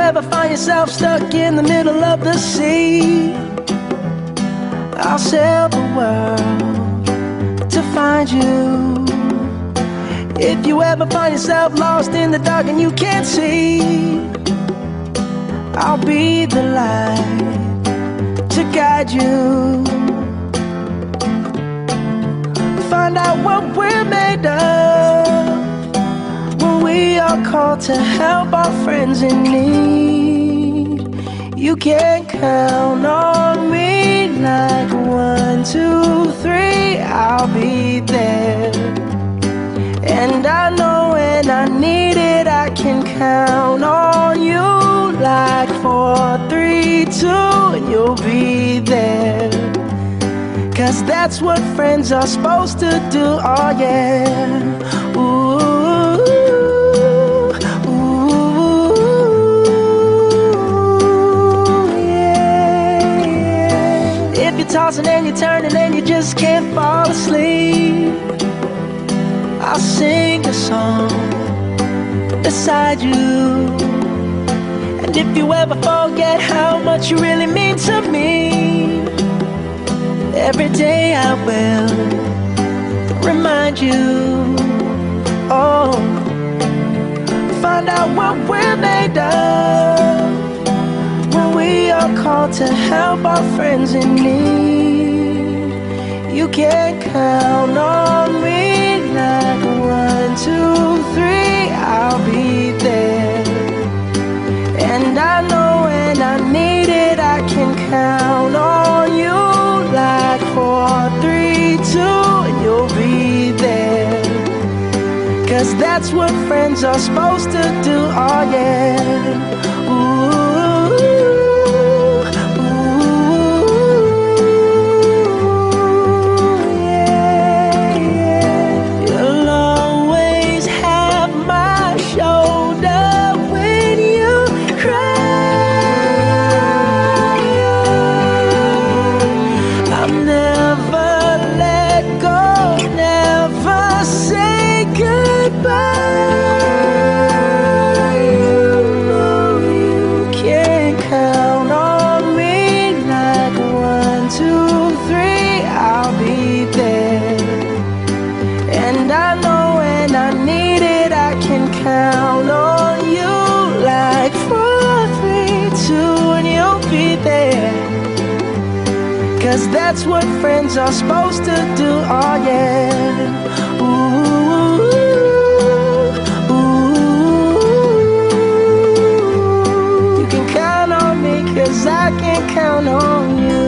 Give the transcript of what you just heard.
ever find yourself stuck in the middle of the sea, I'll sail the world to find you. If you ever find yourself lost in the dark and you can't see, I'll be the light to guide you. Find out what we're made of when we are called to help our friends in need. You can count on me like 1, 2, 3, I'll be there. And I know when I need it, I can count on you like 4, 3, 2, and you'll be there. 'Cause that's what friends are supposed to do, oh yeah. Ooh, ooh, yeah, yeah. If you're tossing and you're turning and you just can't fall asleep, I'll sing a song beside you. And if you ever forget how much you really mean to me, every day I will remind you. Oh, find out what we're made of when we are called to help our friends in need. You can count on me like 1, 2, 3, I'll be there. And I know when I need it, I can count on you like 4, 3, 2, and you'll be there. 'Cause that's what friends are supposed to do, oh yeah. Ooh, ooh, yeah, yeah. You'll always have my shoulder when you cry. I'll never let go, never say goodbye. You know you can count on me like 1, 2, 3, I'll be there. And I know when I need it, I can count on you like 4, 3, 2, and you'll be there. 'Cause that's what friends are supposed to do, oh yeah. Ooh, ooh, you can count on me 'cause I can count on you.